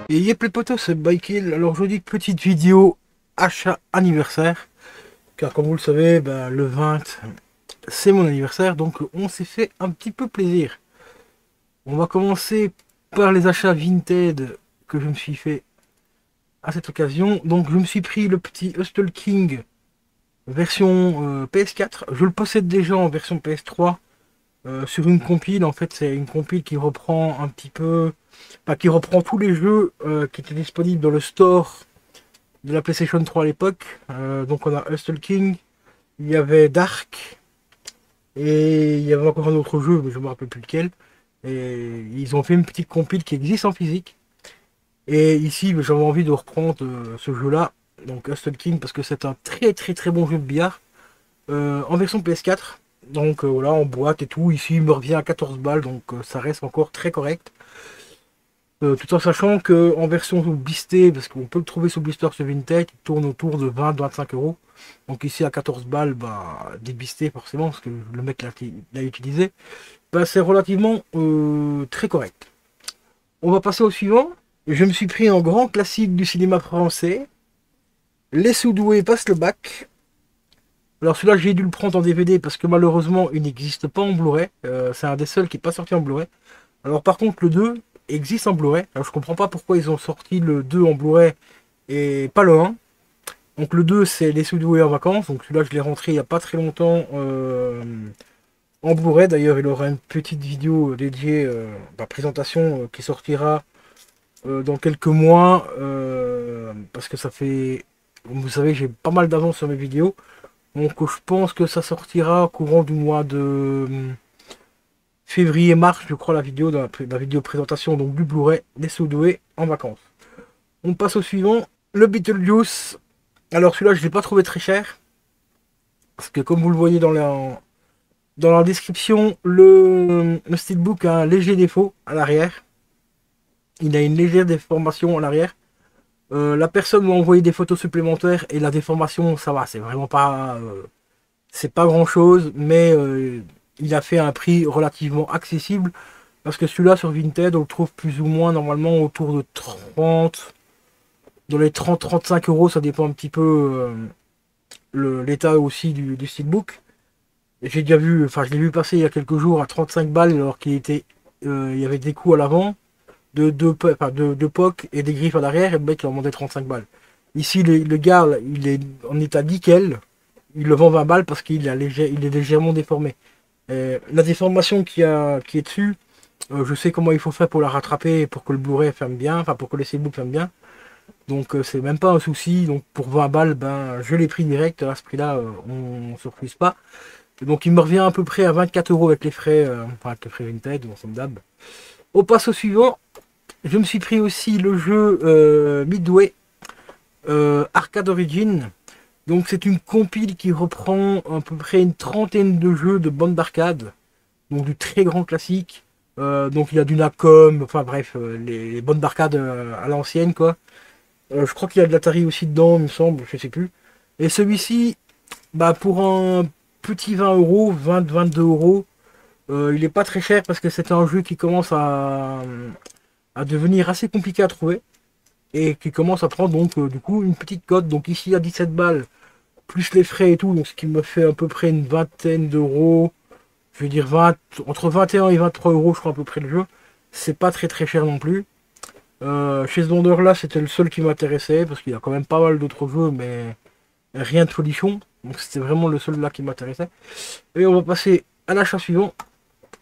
Et yep les potos, c'est Bikeil. Alors aujourd'hui, petite vidéo achat anniversaire. Car comme vous le savez, le 20, c'est mon anniversaire. Donc on s'est fait un petit peu plaisir. On va commencer par les achats Vinted que je me suis fait à cette occasion. Donc je me suis pris le petit Hustle King version PS4. Je le possède déjà en version PS3. Sur une compile. En fait, c'est une compile qui reprend un petit peu... Enfin, qui reprend tous les jeux qui étaient disponibles dans le store de la PlayStation 3 à l'époque. Donc on a Hustle King, il y avait Dark, et il y avait encore un autre jeu, mais je ne me rappelle plus lequel. Et ils ont fait une petite compile qui existe en physique. Et ici, j'avais envie de reprendre ce jeu-là, donc Hustle King, parce que c'est un très très très bon jeu de billard, en version PS4. Donc voilà, en boîte et tout. Ici, il me revient à 14 balles, donc ça reste encore très correct. Tout en sachant qu'en version Bisté, parce qu'on peut le trouver sur Blister sur Vinted, il tourne autour de 20-25 euros. Donc ici à 14 balles, des Bisté forcément, parce que le mec l'a utilisé, c'est relativement très correct. On va passer au suivant. Je me suis pris un grand classique du cinéma français, Les Sous-Doués passent le bac. Alors celui-là j'ai dû le prendre en DVD parce que malheureusement il n'existe pas en Blu-ray. C'est un des seuls qui n'est pas sorti en Blu-ray. Alors par contre le 2 existe en Blu-ray. Alors je comprends pas pourquoi ils ont sorti le 2 en Blu-ray et pas le 1. Donc le 2 c'est Les Sous-Doués en vacances. Donc celui-là je l'ai rentré il n'y a pas très longtemps en Blu-ray. D'ailleurs il aura une petite vidéo dédiée, présentation qui sortira dans quelques mois. Parce que ça fait... Comme vous savez j'ai pas mal d'avance sur mes vidéos. Donc je pense que ça sortira au courant du mois de février-mars, je crois, la vidéo, dans la vidéo présentation donc du Blu-ray des Sous-Doués en vacances. On passe au suivant, le Beetlejuice. Alors celui-là, je ne l'ai pas trouvé très cher. Parce que comme vous le voyez dans la description, le steelbook a un léger défaut à l'arrière. Il a une légère déformation à l'arrière. La personne m'a envoyé des photos supplémentaires et la déformation, ça va, c'est vraiment pas... c'est pas grand chose, mais il a fait un prix relativement accessible. Parce que celui-là sur Vinted, on le trouve plus ou moins normalement autour de 30, dans les 30-35 euros, ça dépend un petit peu l'état aussi du steelbook. J'ai déjà vu, enfin je l'ai vu passer il y a quelques jours à 35 balles alors il y avait des coups à l'avant, de POC et des griffes à l'arrière et le mec il en demandait 35 balles. Ici le gars il est en état nickel, il le vend 20 balles parce qu'il il est légèrement déformé. La déformation qui est dessus, je sais comment il faut faire pour la rattraper et pour que le Blu-ray ferme bien, enfin pour que le steelbook ferme bien. Donc c'est même pas un souci. Donc pour 20 balles, je l'ai pris direct. À ce prix-là, on ne se refuse pas. Donc il me revient à peu près à 24 euros avec les frais, avec les frais Vinted, on s'en dab. On passe au suivant. Je me suis pris aussi le jeu Midway Arcade Origin. Donc c'est une compile qui reprend à peu près une trentaine de jeux de bande d'arcade. Donc du très grand classique. Donc il y a du Nacom, enfin bref, les bandes d'arcade à l'ancienne quoi. Je crois qu'il y a de l'Atari aussi dedans, il me semble, je sais plus. Et celui-ci, pour un petit 20 euros, 20-22 euros, il est pas très cher parce que c'est un jeu qui commence à devenir assez compliqué à trouver et qui commence à prendre donc du coup une petite cote. Donc ici à 17 balles, plus les frais et tout, donc ce qui me fait à peu près une vingtaine d'euros. Je veux dire entre 21 et 23 euros, je crois à peu près le jeu. C'est pas très très cher non plus. Chez ce vendeur là, c'était le seul qui m'intéressait parce qu'il y a quand même pas mal d'autres jeux, mais rien de folichon. Donc c'était vraiment le seul là qui m'intéressait. Et on va passer à l'achat suivant.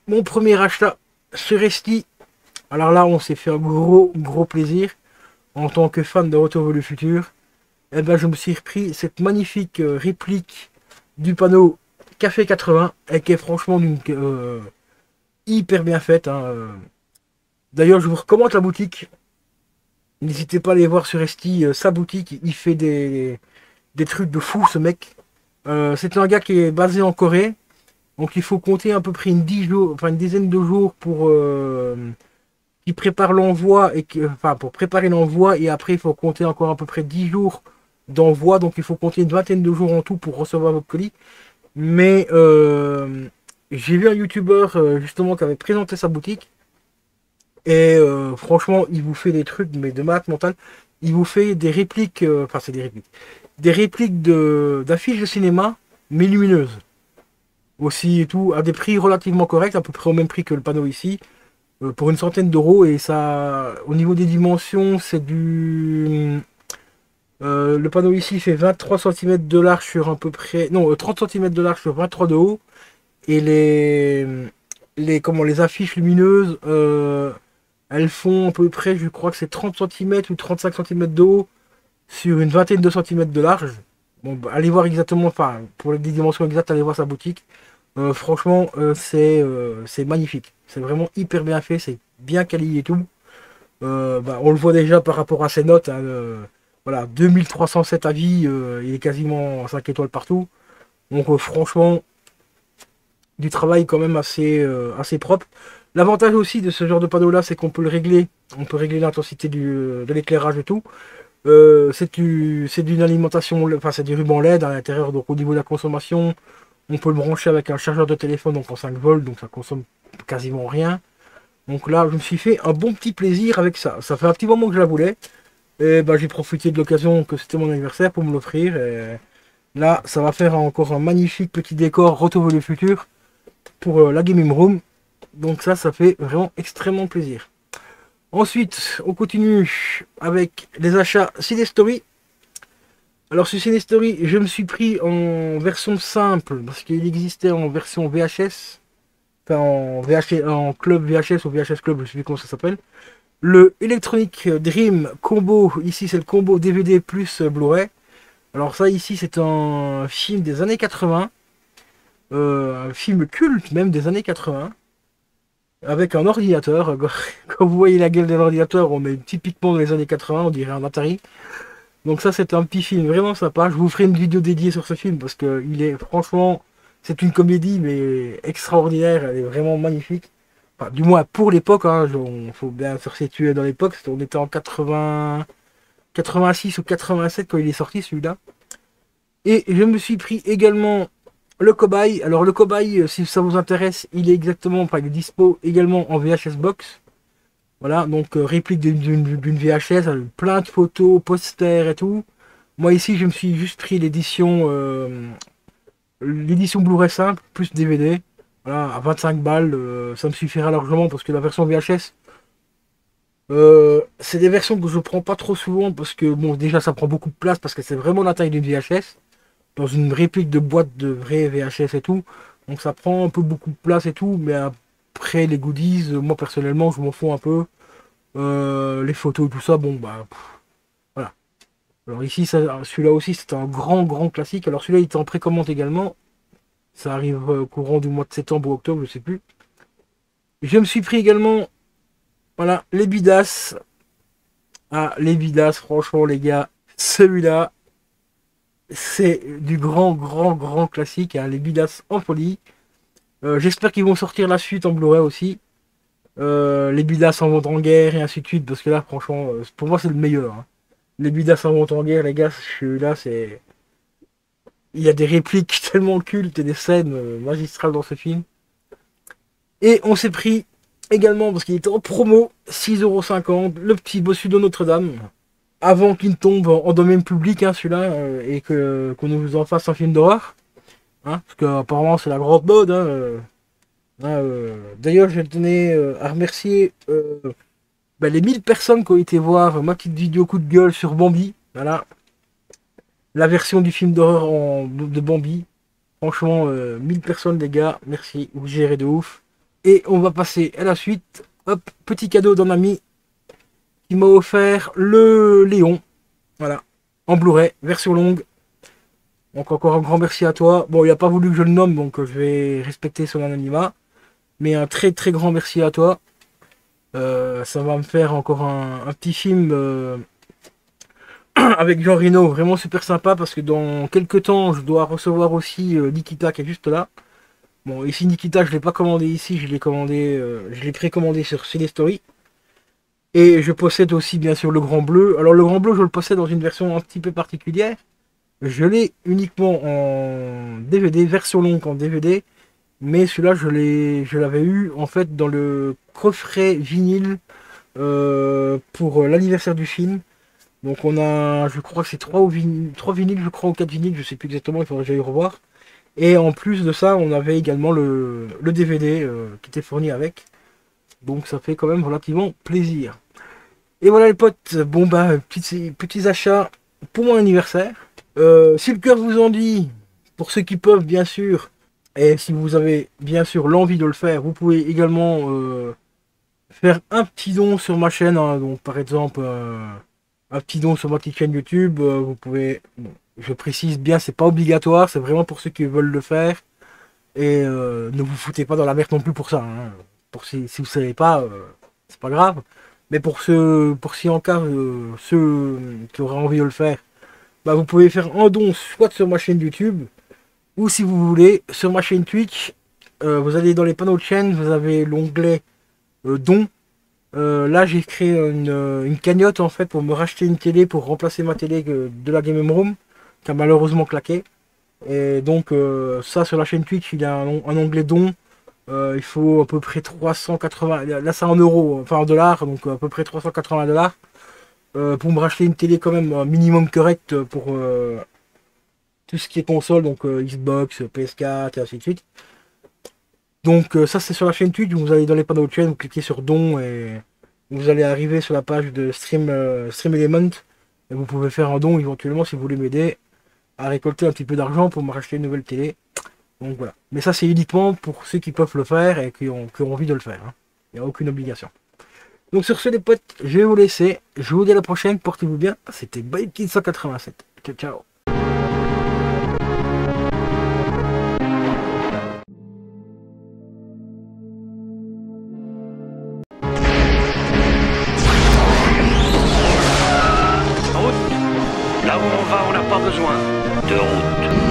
Mon premier achat sur Esti. Alors là, on s'est fait un gros plaisir en tant que fan de Retour vers le futur. Et je me suis repris cette magnifique réplique du panneau Café 80 et qui est franchement hyper bien faite, hein. D'ailleurs, je vous recommande la boutique. N'hésitez pas à aller voir sur Esti sa boutique. Il fait des trucs de fou, ce mec. C'est un gars qui est basé en Corée. Donc il faut compter à peu près une dizaine de jours pour qu'il prépare l'envoi pour préparer l'envoi et après il faut compter encore à peu près 10 jours d'envoi. Donc il faut compter une vingtaine de jours en tout pour recevoir votre colis. Mais j'ai vu un youtubeur justement qui avait présenté sa boutique. Et franchement, il vous fait des trucs, mais de malade mental. Il vous fait des répliques, enfin c'est des répliques. Des répliques d'affiches de cinéma, mais lumineuses. Aussi et tout, à des prix relativement corrects, à peu près au même prix que le panneau ici, pour une centaine d'euros. Et ça, au niveau des dimensions, c'est du... le panneau ici fait 23 cm de large sur à peu près... Non, 30 cm de large sur 23 de haut. Et les affiches lumineuses, elles font à peu près, je crois que c'est 30 cm ou 35 cm de haut sur une vingtaine de centimètres de large. Bon, bah, allez voir exactement, enfin, pour les dimensions exactes, allez voir sa boutique. Franchement, c'est magnifique. C'est vraiment hyper bien fait, c'est bien quali et tout. Bah, on le voit déjà par rapport à ses notes, hein, voilà, 2307 avis, il est quasiment 5 étoiles partout. Donc franchement, du travail quand même assez propre. L'avantage aussi de ce genre de panneau là, c'est qu'on peut le régler. On peut régler l'intensité de l'éclairage et tout. C'est d'une alimentation, enfin c'est du ruban LED à l'intérieur, donc au niveau de la consommation, on peut le brancher avec un chargeur de téléphone donc en 5 volts, donc ça consomme quasiment rien. Donc là, je me suis fait un bon petit plaisir avec ça. Ça fait un petit moment que je la voulais. Et bah, j'ai profité de l'occasion que c'était mon anniversaire pour me l'offrir. Et là, ça va faire encore un magnifique petit décor Retour vers le futur pour la gaming room. Donc ça fait vraiment extrêmement plaisir. Ensuite, on continue avec les achats Cinestory. Alors sur Cinestory, je me suis pris en version simple parce qu'il existait en version VHS, enfin en VHS, en club VHS ou VHS club, je ne sais plus comment ça s'appelle. Le Electronic Dream combo, ici c'est le combo DVD plus Blu-ray. Alors ça ici c'est un film des années 80, un film culte même des années 80, avec un ordinateur. Quand vous voyez la gueule de l'ordinateur, on est typiquement dans les années 80, on dirait un Atari. Donc ça c'est un petit film vraiment sympa. Je vous ferai une vidéo dédiée sur ce film parce que il est franchement, c'est une comédie mais extraordinaire, elle est vraiment magnifique. Enfin, du moins pour l'époque, hein, il faut bien se resituer dans l'époque. On était en 80, 86 ou 87 quand il est sorti celui-là. Et je me suis pris également le cobaye. Alors le cobaye, si ça vous intéresse, il est exactement, enfin il est dispo également en VHS box. Voilà, donc réplique d'une VHS, avec plein de photos, posters et tout. Moi ici, je me suis juste pris l'édition Blu-ray simple, plus DVD. Voilà, à 25 balles, ça me suffira largement parce que la version VHS, c'est des versions que je prends pas trop souvent parce que, bon, déjà ça prend beaucoup de place parce que c'est vraiment la taille d'une VHS. Dans une réplique de boîte de vraie VHS et tout. Donc ça prend un peu beaucoup de place et tout, mais après les goodies, moi personnellement, je m'en fous un peu. Les photos et tout ça, bon bah voilà. Alors ici, celui-là aussi, c'est un grand classique. Alors celui-là, il est en précommande également. Ça arrive courant du mois de septembre ou octobre, je sais plus. Je me suis pris également, voilà, les Bidas. Ah, les Bidas, franchement, les gars, celui-là, c'est du grand classique, hein, les Bidas en folie. J'espère qu'ils vont sortir la suite en Blu-ray aussi. Les Bidas en vont en guerre et ainsi de suite, parce que là, franchement, pour moi, c'est le meilleur, hein. Les Bidas en vont en guerre, les gars, celui-là, c'est. Il y a des répliques tellement cultes et des scènes magistrales dans ce film. Et on s'est pris également, parce qu'il était en promo, 6,50 €, le petit bossu de Notre-Dame. Avant qu'il ne tombe en domaine public, hein, celui-là, et qu'on nous en fasse un film d'horreur. Hein, parce qu'apparemment, c'est la grande mode. Hein, d'ailleurs, je tenais à remercier les 1000 personnes qui ont été voir ma petite vidéo coup de gueule sur Bambi. Voilà, la version du film d'horreur de Bambi. Franchement, 1000 personnes, les gars, merci, vous gérez de ouf. Et on va passer à la suite. Hop, petit cadeau d'un ami qui m'a offert le Léon. Voilà, en Blu-ray, version longue. Donc encore un grand merci à toi. Bon, il n'a pas voulu que je le nomme, donc je vais respecter son anonymat. Mais un très grand merci à toi. Ça va me faire encore un petit film avec Jean Reno, vraiment super sympa parce que dans quelques temps je dois recevoir aussi Nikita qui est juste là. Bon, ici Nikita je l'ai pas commandé ici, je l'ai précommandé sur Cinestory. Et je possède aussi bien sûr le Grand Bleu. Alors le Grand Bleu je le possède dans une version un petit peu particulière. Je l'ai uniquement en DVD, version longue en DVD. Mais celui-là, je l'avais eu en fait dans le coffret vinyle pour l'anniversaire du film. Donc on a, je crois que c'est 3 vinyles, je crois, ou 4 vinyles, je sais plus exactement, il faudrait que j'aille revoir. Et en plus de ça, on avait également le DVD qui était fourni avec. Donc ça fait quand même relativement plaisir. Et voilà les potes, bon bah, petits achats pour mon anniversaire. Si le cœur vous en dit, pour ceux qui peuvent bien sûr, et si vous avez bien sûr l'envie de le faire, vous pouvez également faire un petit don sur ma chaîne. Hein. Donc par exemple, un petit don sur ma petite chaîne YouTube, vous pouvez... Bon, je précise bien, c'est pas obligatoire, c'est vraiment pour ceux qui veulent le faire. Et ne vous foutez pas dans la merde non plus pour ça. Hein. Pour si vous savez pas, c'est pas grave. Mais pour si en cas ceux qui auraient envie de le faire, bah vous pouvez faire un don soit sur ma chaîne YouTube, ou si vous voulez, sur ma chaîne Twitch. Vous allez dans les panneaux de chaîne, vous avez l'onglet don. Là j'ai créé une cagnotte en fait pour me racheter une télé pour remplacer ma télé de la Game Room qui a malheureusement claqué. Et donc ça sur la chaîne Twitch il y a un onglet don. Il faut à peu près 380, là c'est en euros, enfin en dollars, donc à peu près 380 dollars pour me racheter une télé quand même un minimum correct pour tout ce qui est console, donc Xbox, PS4 et ainsi de suite. Donc ça c'est sur la chaîne Twitch, vous allez dans les panneaux de chaîne, vous cliquez sur don et vous allez arriver sur la page de Stream Element et vous pouvez faire un don éventuellement si vous voulez m'aider à récolter un petit peu d'argent pour me racheter une nouvelle télé. Donc voilà. Mais ça c'est uniquement pour ceux qui peuvent le faire et qui ont envie de le faire. Hein. Il n'y a aucune obligation. Donc sur ce les potes, je vais vous laisser. Je vous dis à la prochaine, portez-vous bien. C'était ByteKid 187. Ciao ciao. Là où on va, on n'a pas besoin de route.